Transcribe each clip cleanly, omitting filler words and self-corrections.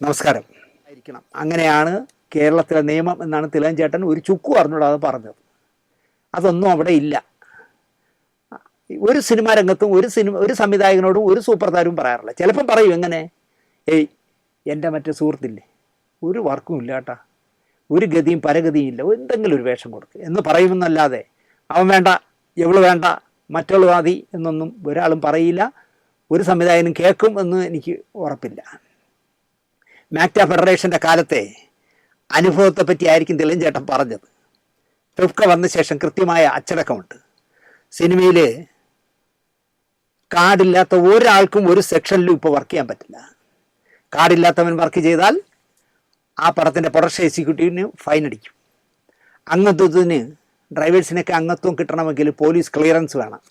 നമസ്കാരം ആയിരിക്കണം. അങ്ങനെയാണ് കേരളത്തിലെ നിയമം എന്നാണ് തിലകൻ ചേട്ടൻ ഒരു ചുക്കു അറിഞ്ഞൂടാതെ പറഞ്ഞത്. അതൊന്നും അവിടെ ഇല്ല. ഒരു സിനിമാ രംഗത്തും ഒരു സംവിധായകനോടും ഒരു സൂപ്പർ താരവും പറയാറില്ല. ചിലപ്പം പറയും എങ്ങനെ, ഏയ് എൻ്റെ മറ്റേ സുഹൃത്തില്ലേ, ഒരു വർക്കും ഇല്ല കേട്ടാ, ഒരു ഗതിയും പരഗതിയും ഇല്ല, എന്തെങ്കിലും ഒരു വേഷം കൊടുക്കുക എന്ന് പറയുമെന്നല്ലാതെ അവൻ വേണ്ട, എവള് വേണ്ട, മറ്റുള്ള മതി എന്നൊന്നും ഒരാളും പറയില്ല. ഒരു സംവിധായകനും കേൾക്കും എന്ന് എനിക്ക് ഉറപ്പില്ല. മാക്ട ഫെഡറേഷൻ്റെ കാലത്തെ അനുഭവത്തെ പറ്റിയായിരിക്കും തിലകൻ ചേട്ടൻ പറഞ്ഞത്. ഫിഫ്ക വന്ന ശേഷം കൃത്യമായ അച്ചടക്കമുണ്ട്. സിനിമയിൽ കാർഡില്ലാത്ത ഒരാൾക്കും ഒരു സെക്ഷനിലും ഇപ്പോൾ വർക്ക് ചെയ്യാൻ പറ്റില്ല. കാർഡില്ലാത്തവൻ വർക്ക് ചെയ്താൽ ആ പടത്തിൻ്റെ പ്രൊഡക്ഷൻ എക്സിക്യൂട്ടീവിന് ഫൈൻ അടിക്കും. അംഗത്വത്തിന് ഡ്രൈവേഴ്സിനൊക്കെ അംഗത്വം കിട്ടണമെങ്കിൽ പോലീസ് ക്ലിയറൻസ് വേണം.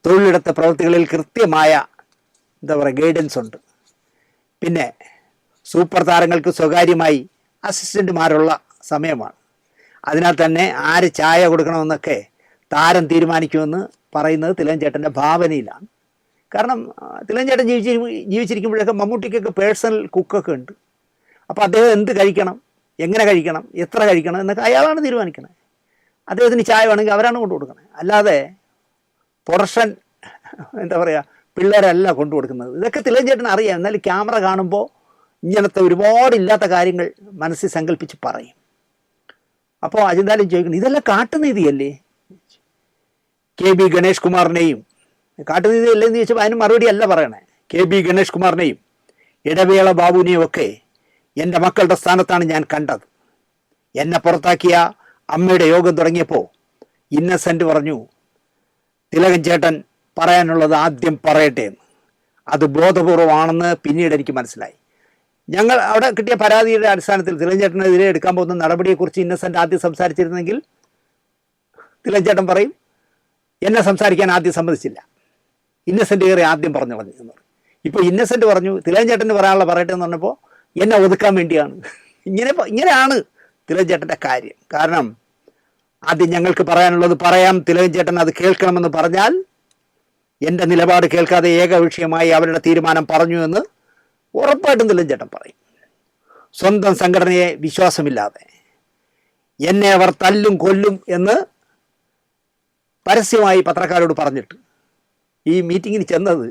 തൊഴിലിടത്ത പ്രവൃത്തികളിൽ കൃത്യമായ ഗൈഡൻസ് ഉണ്ട്. പിന്നെ സൂപ്പർ താരങ്ങൾക്ക് സ്വകാര്യമായി അസിസ്റ്റൻറ്റുമാരുള്ള സമയമാണ്. അതിനാൽ തന്നെ ആര് ചായ കൊടുക്കണമെന്നൊക്കെ താരം തീരുമാനിക്കുമെന്ന് പറയുന്നത് തിലകൻ ചേട്ടൻ്റെ ഭാവനയിലാണ്. കാരണം തിലകൻ ചേട്ടൻ ജീവിച്ചിരിക്കുമ്പോഴൊക്കെ മമ്മൂട്ടിക്കൊക്കെ പേഴ്സണൽ കുക്കൊക്കെ ഉണ്ട്. അപ്പോൾ അദ്ദേഹം എന്ത് കഴിക്കണം, എങ്ങനെ കഴിക്കണം, എത്ര കഴിക്കണം എന്നൊക്കെ അയാളാണ് തീരുമാനിക്കണത്. അദ്ദേഹത്തിന് ചായ വേണമെങ്കിൽ അവരാണ് കൊണ്ടു കൊടുക്കുന്നത്. അല്ലാതെ പ്രൊഡക്ഷൻ പിള്ളേരല്ല കൊണ്ടു കൊടുക്കുന്നത്. ഇതൊക്കെ തിലകൻ ചേട്ടൻ അറിയാം. എന്നാൽ ക്യാമറ കാണുമ്പോൾ ഇങ്ങനത്തെ ഒരുപാടില്ലാത്ത കാര്യങ്ങൾ മനസ്സിൽ സങ്കല്പിച്ച് പറയും. അപ്പോൾ അജിന്താലും ചോദിക്കണം, ഇതെല്ലാം കാട്ടുനീതിയല്ലേ? KB ഗണേഷ് കുമാറിനെയും കാട്ടുനീതി അല്ലേന്ന് ചോദിച്ചപ്പോൾ അതിന് മറുപടി അല്ല പറയണേ. KB ഗണേഷ് കുമാറിനെയും ഇടവേള ബാബുവിനെയും ഒക്കെ എൻ്റെ മക്കളുടെ സ്ഥാനത്താണ് ഞാൻ കണ്ടത്. എന്നെ പുറത്താക്കിയ അമ്മയുടെ യോഗം തുടങ്ങിയപ്പോൾ ഇന്നസെൻ്റ് പറഞ്ഞു, തിലകൻ ചേട്ടൻ പറയാനുള്ളത് ആദ്യം പറയട്ടെ എന്ന്. അത് ബോധപൂർവമാണെന്ന് പിന്നീട് എനിക്ക് മനസ്സിലായി. ഞങ്ങൾ അവിടെ കിട്ടിയ പരാതിയുടെ അടിസ്ഥാനത്തിൽ തിലകൻ ചേട്ടനെതിരെ എടുക്കാൻ പോകുന്ന നടപടിയെക്കുറിച്ച് ഇന്നസെൻ്റ് ആദ്യം സംസാരിച്ചിരുന്നെങ്കിൽ തിലകൻ ചേട്ടൻ പറയും, എന്നെ സംസാരിക്കാൻ ആദ്യം സമ്മതിച്ചില്ല, ഇന്നസെൻ്റ് കയറി ആദ്യം പറഞ്ഞു എന്ന് പറയും. ഇപ്പോൾ ഇന്നസെൻ്റ് പറഞ്ഞു തിലകൻ ചേട്ടന് പറയാനുള്ള പറയട്ടെ എന്ന് പറഞ്ഞപ്പോൾ എന്നെ ഒതുക്കാൻ വേണ്ടിയാണ്. ഇങ്ങനെയാണ് തിലകൻ ചേട്ടൻ്റെ കാര്യം. കാരണം ആദ്യം ഞങ്ങൾക്ക് പറയാനുള്ളത് പറയാം, തിലകൻ ചേട്ടൻ അത് കേൾക്കണമെന്ന് പറഞ്ഞാൽ എൻ്റെ നിലപാട് കേൾക്കാതെ ഏകവിഷയമായി അവരുടെ തീരുമാനം പറഞ്ഞു എന്ന് ഉറപ്പായിട്ടും തിലകൻ ചേട്ടൻ പറയും. സ്വന്തം സംഘടനയെ വിശ്വാസമില്ലാതെ എന്നെ അവർ തല്ലും കൊല്ലും എന്ന് പരസ്യമായി പത്രക്കാരോട് പറഞ്ഞിട്ട് ഈ മീറ്റിങ്ങിന് ചെന്നത്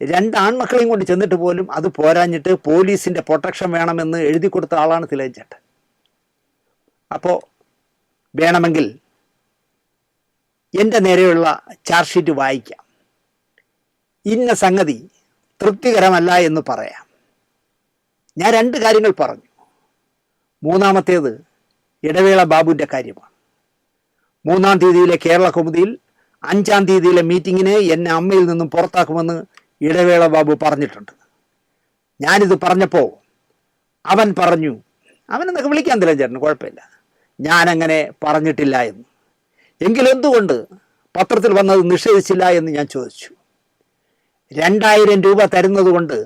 2 ആൺമക്കളെയും കൊണ്ട് ചെന്നിട്ട് പോലും അത് പോരാഞ്ഞിട്ട് പോലീസിൻ്റെ പ്രൊട്ടക്ഷൻ വേണമെന്ന് എഴുതി കൊടുത്ത ആളാണ് തിലകൻ ചേട്ടൻ. അപ്പോൾ വേണമെങ്കിൽ എൻ്റെ നേരെയുള്ള ചാർജ് ഷീറ്റ് വായിക്കാം. ഇന്ന സംഗതി തൃപ്തികരമല്ല എന്ന് പറയാം. ഞാൻ 2 കാര്യങ്ങൾ പറഞ്ഞു. മൂന്നാമത്തേത് ഇടവേള ബാബുവിൻ്റെ കാര്യമാണ്. 3-ാം തീയതിയിലെ കേരള കൗമുദിയിൽ 5-ാം തീയതിയിലെ മീറ്റിങ്ങിന് എന്നെ അമ്മയിൽ നിന്നും പുറത്താക്കുമെന്ന് ഇടവേള ബാബു പറഞ്ഞിട്ടുണ്ട്. ഞാനിത് പറഞ്ഞപ്പോൾ അവൻ പറഞ്ഞു, അവനെന്നൊക്കെ വിളിക്കാൻ തിലകൻ ചേട്ടന് കുഴപ്പമില്ല, ഞാനങ്ങനെ പറഞ്ഞിട്ടില്ല എന്ന്. എങ്കിലെന്തുകൊണ്ട് പത്രത്തിൽ വന്നത് നിഷേധിച്ചില്ല എന്ന് ഞാൻ ചോദിച്ചു. 2000 രൂപ തരുന്നത് കൊണ്ട്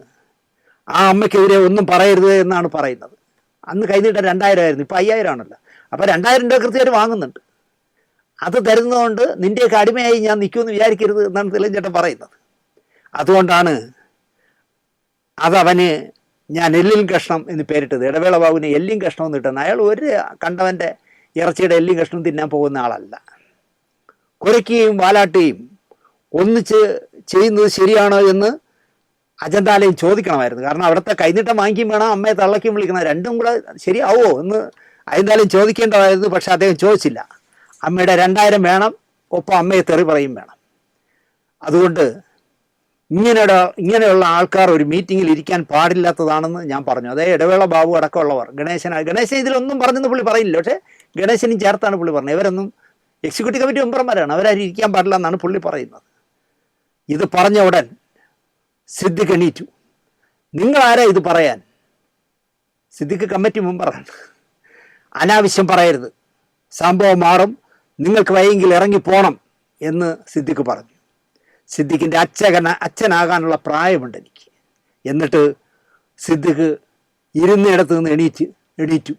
ആ അമ്മയ്ക്കെതിരെ ഒന്നും പറയരുത് എന്നാണ് പറയുന്നത്. അന്ന് കൈനീട്ട 2000 ആയിരുന്നു, ഇപ്പോൾ 5000 ആണല്ലോ. അപ്പോൾ 2000 രൂപ കൃത്യമായിട്ട് വാങ്ങുന്നുണ്ട്. അത് തരുന്നതുകൊണ്ട് നിൻ്റെയൊക്കെ അടിമയായി ഞാൻ നിൽക്കുമെന്ന് വിചാരിക്കരുത് എന്നാണ് തിലകൻ ചേട്ടൻ പറയുന്നത്. അതുകൊണ്ടാണ് അതവന് ഞാൻ എല്ലിൻ കഷ്ണം എന്ന് പേരിട്ടത്. ഇടവേള ബാബുവിന് എല്ലിൻ കഷ്ണം എന്ന് കിട്ടുന്നത്. അയാൾ ഒരു കണ്ടവൻ്റെ ഇറച്ചിയുടെ എല്ലിൻ കഷ്ണം തിന്നാൻ പോകുന്ന ആളല്ല. കുരയ്ക്കുകയും വാലാട്ടുകയും ഒന്നിച്ച് ചെയ്യുന്നത് ശരിയാണോ എന്ന് അജന്താലയം ചോദിക്കണമായിരുന്നു. കാരണം അവിടുത്തെ കൈനീട്ടം വാങ്ങിക്കും വേണം, അമ്മയെ തള്ളയ്ക്കും വിളിക്കണം, രണ്ടും കൂടെ ശരിയാവോ എന്ന് അജന്താലയം ചോദിക്കേണ്ടതായിരുന്നു. പക്ഷെ അദ്ദേഹം ചോദിച്ചില്ല. അമ്മയുടെ 2000 വേണം, ഒപ്പം അമ്മയെ തെറി പറയും വേണം. അതുകൊണ്ട് ഇങ്ങനെയുള്ള ആൾക്കാർ ഒരു മീറ്റിങ്ങിൽ ഇരിക്കാൻ പാടില്ലാത്തതാണെന്ന് ഞാൻ പറഞ്ഞു. അതേ ഇടവേള ബാബു അടക്കമുള്ളവർ, ഗണേശൻ ഇതിലൊന്നും പറഞ്ഞെന്ന് പുള്ളി പറയില്ല. പക്ഷേ ഗണേശനും ചേർത്താണ് പുള്ളി പറഞ്ഞത്. ഇവരൊന്നും എക്സിക്യൂട്ടീവ് കമ്മിറ്റി മെമ്പർമാരാണ്, അവരാരും ഇരിക്കാൻ പാടില്ല എന്നാണ് പുള്ളി പറയുന്നത്. ഇത് പറഞ്ഞ ഉടൻ സിദ്ദിഖ് എണീറ്റു. നിങ്ങളാരാ ഇത് പറയാൻ? സിദ്ദിഖ് കമ്മിറ്റി മെമ്പറാണ്. അനാവശ്യം പറയരുത്, സംഭവം മാറും, നിങ്ങൾക്ക് വയ്യെങ്കിൽ ഇറങ്ങിപ്പോണം എന്ന് സിദ്ദിഖ് പറഞ്ഞു. സിദ്ദിഖിൻ്റെ അച്ഛനാകാനുള്ള പ്രായമുണ്ട് എനിക്ക്. എന്നിട്ട് സിദ്ദിഖ് ഇരുന്നിടത്ത് നിന്ന് എണീറ്റു.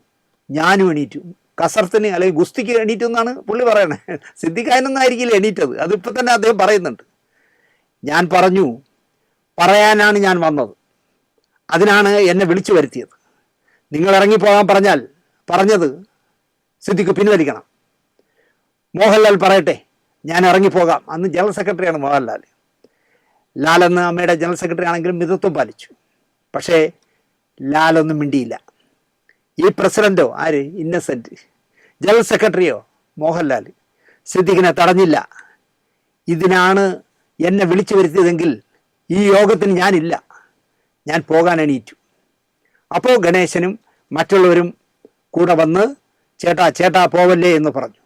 ഞാനും എണീറ്റു. കസർത്തിന് അല്ലെങ്കിൽ ഗുസ്തിക്ക് എണീറ്റു എന്നാണ് പുള്ളി പറയണേ. സിദ്ദിഖ് അതിനൊന്നും ആയിരിക്കില്ല എണീറ്റത്. അതിപ്പോൾ തന്നെ അദ്ദേഹം പറയുന്നുണ്ട്. ഞാൻ പറഞ്ഞു, പറയാനാണ് ഞാൻ വന്നത്, അതിനാണ് എന്നെ വിളിച്ചു വരുത്തിയത്. നിങ്ങൾ ഇറങ്ങിപ്പോകാൻ പറഞ്ഞത് സിദ്ദിഖ് പിൻവലിക്കണം. മോഹൻലാൽ പറയട്ടെ, ഞാൻ ഇറങ്ങിപ്പോകാം. അന്ന് ജനറൽ സെക്രട്ടറിയാണ് മോഹൻലാൽ. ലാലെന്ന് അമ്മയുടെ ജനറൽ സെക്രട്ടറി ആണെങ്കിലും മിതത്വം പാലിച്ചു. പക്ഷേ ലാലൊന്നും മിണ്ടിയില്ല. ഈ പ്രസിഡന്റോ ആര്, ഇന്നസെന്റ്, ജനറൽ സെക്രട്ടറിയോ മോഹൻലാൽ സിദ്ദിഖിനെ തടഞ്ഞില്ല. ഇതിനാണ് എന്നെ വിളിച്ചു വരുത്തിയതെങ്കിൽ ഈ യോഗത്തിന് ഞാനില്ല, ഞാൻ പോകാൻ എണീറ്റു. അപ്പോൾ ഗണേശനും മറ്റുള്ളവരും കൂടെ വന്ന് ചേട്ടാ പോവല്ലേ എന്ന് പറഞ്ഞു.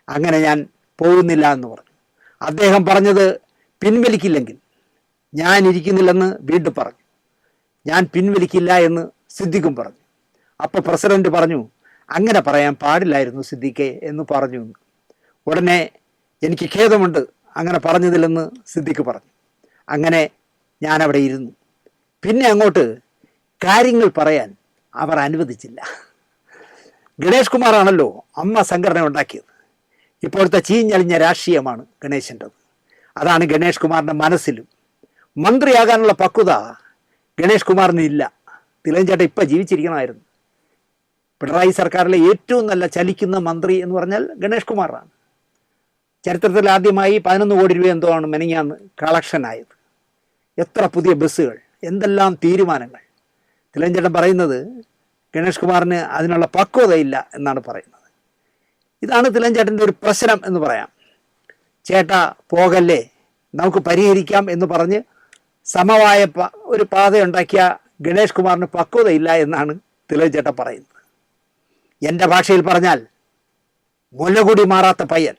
അങ്ങനെ ഞാൻ പോകുന്നില്ല എന്ന് പറഞ്ഞു. അദ്ദേഹം പറഞ്ഞത് പിൻവലിക്കില്ലെങ്കിൽ ഞാൻ ഇരിക്കുന്നില്ലെന്ന് വീണ്ടും പറഞ്ഞു. ഞാൻ പിൻവലിക്കില്ല എന്ന് സിദ്ദിഖും പറഞ്ഞു. അപ്പോൾ പ്രസിഡന്റ് പറഞ്ഞു, അങ്ങനെ പറയാൻ പാടില്ലായിരുന്നു സിദ്ദിഖെ എന്ന് പറഞ്ഞു. ഉടനെ എനിക്ക് ഖേദമുണ്ട് അങ്ങനെ പറഞ്ഞതില്ലെന്ന് സിദ്ദിഖ് പറഞ്ഞു. അങ്ങനെ ഞാനവിടെ ഇരുന്നു. പിന്നെ അങ്ങോട്ട് കാര്യങ്ങൾ പറയാൻ അവർ അനുവദിച്ചില്ല. ഗണേഷ് കുമാറാണല്ലോ അമ്മ സംഘടന ഉണ്ടാക്കിയത്. ഇപ്പോഴത്തെ ചീഞ്ഞളിഞ്ഞ രാഷ്ട്രീയമാണ് ഗണേശൻ്റെത്. അതാണ് ഗണേഷ് കുമാറിൻ്റെ മനസ്സിലും. മന്ത്രിയാകാനുള്ള പക്വത ഗണേഷ് കുമാറിന് ഇല്ല. തിലകൻ ഇപ്പം ജീവിച്ചിരിക്കണമായിരുന്നു. പിണറായി സർക്കാരിലെ ഏറ്റവും നല്ല ചലിക്കുന്ന മന്ത്രി എന്ന് പറഞ്ഞാൽ ഗണേഷ് കുമാറാണ്. ചരിത്രത്തിൽ ആദ്യമായി 11 കോടി രൂപ എന്തോ ആണ് മെനങ്ങാന്ന് കളക്ഷനായത്. എത്ര പുതിയ ബസ്സുകൾ, എന്തെല്ലാം തീരുമാനങ്ങൾ. തിലകൻ പറയുന്നത് ഗണേഷ് കുമാറിന് അതിനുള്ള പക്വതയില്ല എന്നാണ് പറയുന്നത്. ഇതാണ് തിലകൻ ഒരു പ്രശ്നം എന്ന് പറയാം. ചേട്ടാ പോകല്ലേ, നമുക്ക് പരിഹരിക്കാം എന്ന് പറഞ്ഞ് സമവായ ഒരു പാതയുണ്ടാക്കിയ ഗണേഷ് കുമാറിന് പക്വതയില്ല എന്നാണ് തിലകൻ പറയുന്നത്. എൻ്റെ ഭാഷയിൽ പറഞ്ഞാൽ മുലകുടി മാറാത്ത പയ്യൻ.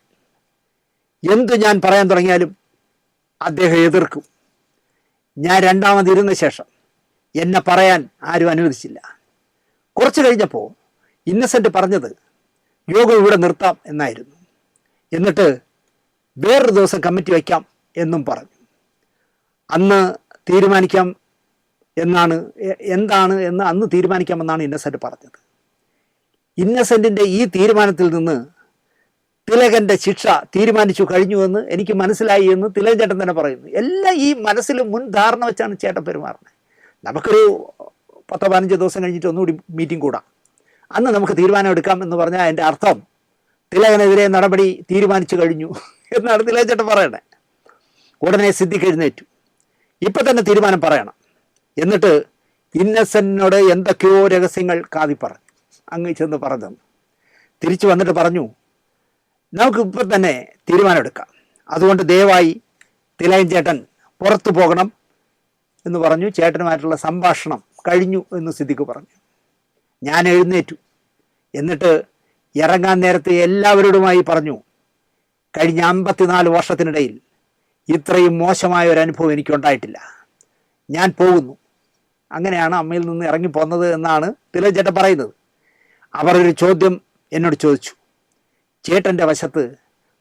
എന്തു ഞാൻ പറയാൻ തുടങ്ങിയാലും അദ്ദേഹം എതിർക്കും. ഞാൻ രണ്ടാമതിരുന്ന ശേഷം എന്നെ പറയാൻ ആരും അനുവദിച്ചില്ല. കുറച്ച് കഴിഞ്ഞപ്പോൾ ഇന്നസെൻ്റ് പറഞ്ഞത് യോഗം ഇവിടെ നിർത്താം എന്നായിരുന്നു. എന്നിട്ട് വേറൊരു ദിവസം കമ്മിറ്റി വയ്ക്കാം എന്നും പറഞ്ഞു. അന്ന് തീരുമാനിക്കാം എന്താണ് എന്ന് അന്ന് തീരുമാനിക്കാമെന്നാണ് ഇന്നസെൻ്റ് പറഞ്ഞത്. ഇന്നസെൻറ്റിൻ്റെ ഈ തീരുമാനത്തിൽ നിന്ന് തിലകൻ്റെ ശിക്ഷ തീരുമാനിച്ചു കഴിഞ്ഞുവെന്ന് എനിക്ക് മനസ്സിലായി എന്ന് തിലകൻ തന്നെ പറയുന്നു. എല്ലാം ഈ മനസ്സിൽ മുൻ ധാരണ വെച്ചാണ് ചേട്ടൻ പെരുമാറുന്നത്. നമുക്കൊരു 10-15 ദിവസം കഴിഞ്ഞിട്ട് ഒന്നുകൂടി മീറ്റിംഗ് കൂടാം, അന്ന് നമുക്ക് തീരുമാനം എടുക്കാം എന്ന് പറഞ്ഞാൽ അതിൻ്റെ അർത്ഥം തിലകനെതിരെ നടപടി തീരുമാനിച്ചു കഴിഞ്ഞു എന്നാണ് തിലകൻ പറയണേ. ഉടനെ സിദ്ദിഖ് എഴുന്നേറ്റു, ഇപ്പം തന്നെ തീരുമാനം പറയണം. എന്നിട്ട് ഇന്നസെൻറ്റിനോട് എന്തൊക്കെയോ രഹസ്യങ്ങൾ കാതി പറഞ്ഞു. അങ്ങ് ചെന്ന് പറഞ്ഞു. തിരിച്ചു വന്നിട്ട് പറഞ്ഞു, നമുക്ക് ഇപ്പം തന്നെ തീരുമാനമെടുക്കാം. അതുകൊണ്ട് ദയവായി തിലകൻ പുറത്തു പോകണം എന്ന് പറഞ്ഞു. ചേട്ടനുമായിട്ടുള്ള സംഭാഷണം കഴിഞ്ഞു എന്ന് സിദ്ദിഖ് പറഞ്ഞു. ഞാൻ എഴുന്നേറ്റു. എന്നിട്ട് ഇറങ്ങാൻ നേരത്തെ എല്ലാവരോടുമായി പറഞ്ഞു, കഴിഞ്ഞ 54 വർഷത്തിനിടയിൽ ഇത്രയും മോശമായ ഒരു അനുഭവം എനിക്കുണ്ടായിട്ടില്ല, ഞാൻ പോകുന്നു. അങ്ങനെയാണ് അമ്മയിൽ നിന്ന് ഇറങ്ങിപ്പോന്നത് എന്നാണ് തിലകൻ പറയുന്നത്. അവർ ഒരു ചോദ്യം എന്നോട് ചോദിച്ചു, ചേട്ടൻ്റെ വശത്ത്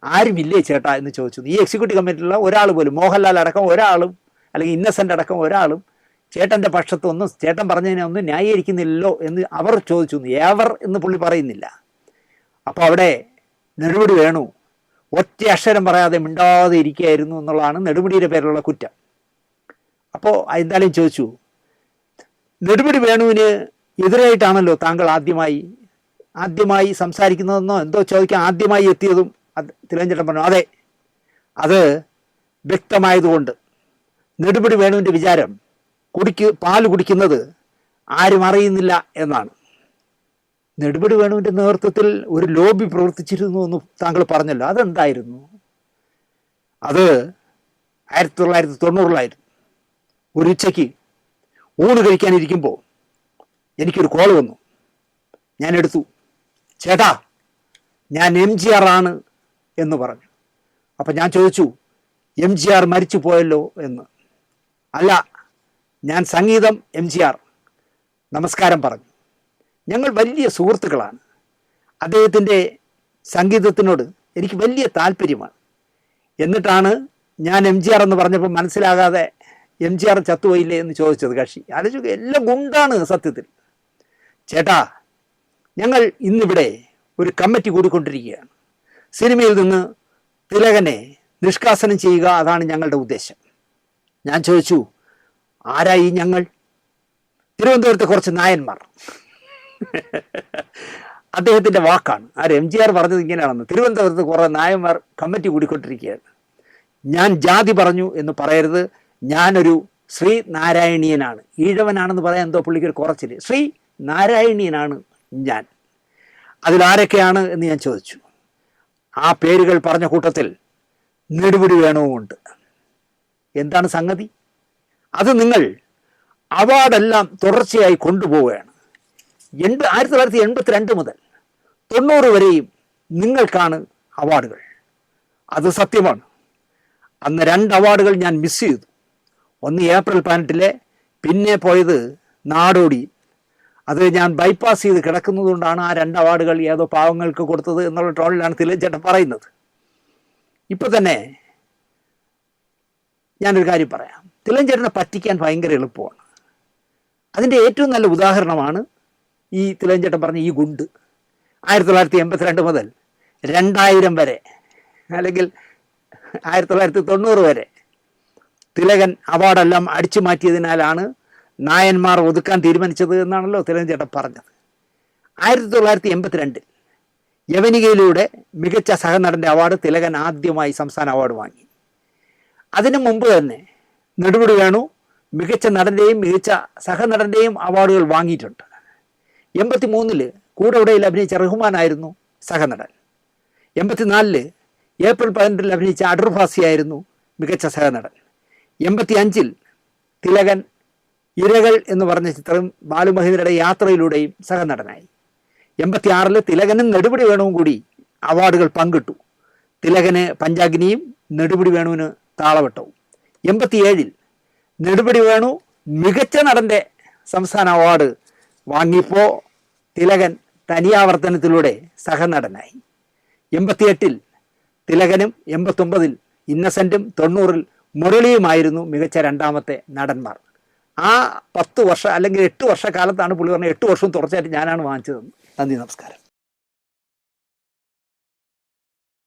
ആരുമില്ലേ ചേട്ടാ എന്ന് ചോദിച്ചു. ഈ എക്സിക്യൂട്ടീവ് കമ്മിറ്റിയിലുള്ള ഒരാൾ പോലും, മോഹൻലാൽ അടക്കം ഒരാളും അല്ലെങ്കിൽ ഇന്നസെൻ്റ് അടക്കം ഒരാളും ചേട്ടൻ്റെ പക്ഷത്തൊന്നും ചേട്ടൻ പറഞ്ഞതിനെ ഒന്നും ന്യായീകരിക്കുന്നില്ലല്ലോ എന്ന് അവർ ചോദിച്ചു. ഏവർ എന്ന് പുള്ളി പറയുന്നില്ല. അപ്പോൾ അവിടെ നെടുമുടി വേണു ഒറ്റ അക്ഷരം പറയാതെ മിണ്ടാതെ ഇരിക്കുകയായിരുന്നു എന്നുള്ളതാണ് നെടുമുടിയുടെ പേരിലുള്ള കുറ്റം. അപ്പോൾ എന്തായാലും ചോദിച്ചു, നെടുമുടി വേണുവിന് എതിരായിട്ടാണല്ലോ താങ്കൾ ആദ്യമായി സംസാരിക്കുന്നതെന്നോ എന്തോ ചോദിക്കാൻ ആദ്യമായി എത്തിയതും തിലകൻ പറഞ്ഞു. അതെ, അത് വ്യക്തമായതുകൊണ്ട് നെടുമുടി വേണുവിൻ്റെ വിചാരം പാല് കുടിക്കുന്നത് ആരും അറിയുന്നില്ല എന്നാണ്. നെടുമുടി വേണുവിൻ്റെ നേതൃത്വത്തിൽ ഒരു ലോബി പ്രവർത്തിച്ചിരുന്നു എന്ന് താങ്കൾ പറഞ്ഞല്ലോ, അതെന്തായിരുന്നു? അത് 1990-ലായിരുന്നു. ഒരു ഉച്ചയ്ക്ക് ഊണ് കഴിക്കാനിരിക്കുമ്പോൾ എനിക്കൊരു കോൾ വന്നു. ഞാൻ എടുത്തു. ചേട്ടാ, ഞാൻ MGR ആണ് എന്ന് പറഞ്ഞു. അപ്പം ഞാൻ ചോദിച്ചു, MGR മരിച്ചു പോയല്ലോ എന്ന്. അല്ല, ഞാൻ സംഗീതം MGR, നമസ്കാരം പറഞ്ഞു. ഞങ്ങൾ വലിയ സുഹൃത്തുക്കളാണ്. അദ്ദേഹത്തിൻ്റെ സംഗീതത്തിനോട് എനിക്ക് വലിയ താല്പര്യമാണ്. എന്നിട്ടാണ് ഞാൻ MGR എന്ന് പറഞ്ഞപ്പോൾ മനസ്സിലാകാതെ MGR ചത്തുപോയില്ലേ എന്ന് ചോദിച്ചത് കക്ഷി. ആലോചിക്കുക, എല്ലാം ഗുണ്ടാണ് സത്യത്തിൽ. ചേട്ടാ, ഞങ്ങൾ ഇന്നിവിടെ ഒരു കമ്മിറ്റി കൂടിക്കൊണ്ടിരിക്കുകയാണ്. സിനിമയിൽ നിന്ന് തിലകനെ നിഷ്കാസനം ചെയ്യുക, അതാണ് ഞങ്ങളുടെ ഉദ്ദേശം. ഞാൻ ചോദിച്ചു, ആരായി ഞങ്ങൾ? തിരുവനന്തപുരത്തെ കുറച്ച് നായന്മാർ, അദ്ദേഹത്തിൻ്റെ വാക്കാണ്. MGR പറഞ്ഞത് ഇങ്ങനെയാണെന്ന്: തിരുവനന്തപുരത്ത് കുറേ നായന്മാർ കമ്മിറ്റി കൂടിക്കൊണ്ടിരിക്കുകയാണ്. ഞാൻ ജാതി പറഞ്ഞു എന്ന് പറയരുത്, ഞാനൊരു ശ്രീ നാരായണീയനാണ്. ഈഴവനാണെന്ന് പറയാൻ എന്തോ പുള്ളിക്കൊരു കുറച്ചില്ല. ശ്രീ നാരായണീയനാണ് ഞാൻ. അതിലാരൊക്കെയാണ് എന്ന് ഞാൻ ചോദിച്ചു. ആ പേരുകൾ പറഞ്ഞ കൂട്ടത്തിൽ നെടുപിടി വേണവുമുണ്ട്. എന്താണ് സംഗതി? അത് നിങ്ങൾ അവാർഡെല്ലാം തുടർച്ചയായി കൊണ്ടുപോവുകയാണ്. 1982 മുതൽ 90 വരെയും നിങ്ങൾക്കാണ് അവാർഡുകൾ. അത് സത്യമാണ്. അന്ന് 2 അവാർഡുകൾ ഞാൻ മിസ് ചെയ്തു. ഒന്ന് ഏപ്രിൽ 18, പിന്നെ പോയത് നാടോടി. അത് ഞാൻ ബൈപ്പാസ് ചെയ്ത് കിടക്കുന്നതുകൊണ്ടാണ് ആ 2 അവാർഡുകൾ ഏതോ പാവങ്ങൾക്ക് കൊടുത്തത് എന്നുള്ള ടോണിലാണ് തിലകൻ ചേട്ടൻ പറയുന്നത്. ഇപ്പം തന്നെ ഞാനൊരു കാര്യം പറയാം. തിലകൻ ചേട്ടനെ പറ്റിക്കാൻ ഭയങ്കര എളുപ്പമാണ്. അതിൻ്റെ ഏറ്റവും നല്ല ഉദാഹരണമാണ് ഈ തിലകൻ ചേട്ടൻ പറഞ്ഞ ഈ ഗുണ്ട്. 1982 മുതൽ 2000 വരെ, അല്ലെങ്കിൽ 1990 വരെ തിലകൻ അവാർഡെല്ലാം അടിച്ചു മാറ്റിയതിനാലാണ് നായന്മാർ ഒതുക്കാൻ തീരുമാനിച്ചത് എന്നാണല്ലോ തിലകൻ ചേട്ടൻ പറഞ്ഞത്. 1982 യവനികയിലൂടെ മികച്ച സഹനടൻ്റെ അവാർഡ് തിലകൻ ആദ്യമായി സംസ്ഥാന അവാർഡ് വാങ്ങി. അതിനു മുമ്പ് തന്നെ നെടുമുടി വേണു മികച്ച നടൻ്റെയും മികച്ച സഹനടൻ്റെയും അവാർഡുകൾ വാങ്ങിയിട്ടുണ്ട്. 83 കൂടെവിടയിൽ അഭിനയിച്ച റഹ്മാനായിരുന്നു സഹനടൻ. 84 ഏപ്രിൽ 18 അഭിനയിച്ച അടൂർ ഭാസിയായിരുന്നു മികച്ച സഹനടൻ. 85 തിലകൻ ഇരകൾ എന്ന് പറഞ്ഞ ചിത്രം ബാലുമഹേന്ദ്രയുടെ യാത്രയിലൂടെയും സഹനടനായി. 86 തിലകനും നെടുമുടി വേണുവും കൂടി അവാർഡുകൾ പങ്കിട്ടു. തിലകന് പഞ്ചാഗ്നിയും നെടുമുടി വേണുവിന് താളവട്ടവും. 87 നെടുമുടി വേണു മികച്ച നടൻ്റെ സംസ്ഥാന അവാർഡ് വാങ്ങിയപ്പോൾ തിലകൻ തനിയാവർത്തനത്തിലൂടെ സഹനടനായി. 88 തിലകനും 89 ഇന്നസെൻറ്റും 90 മുരളിയുമായിരുന്നു മികച്ച 2ാമത്തെ നടന്മാർ. ആ 10 വർഷം അല്ലെങ്കിൽ 8 വർഷക്കാലത്താണ് പുള്ളി പറഞ്ഞത് 8 വർഷവും തുടർച്ചയായിട്ട് ഞാനാണ് വാങ്ങിച്ചതെന്ന്. നന്ദി, നമസ്കാരം.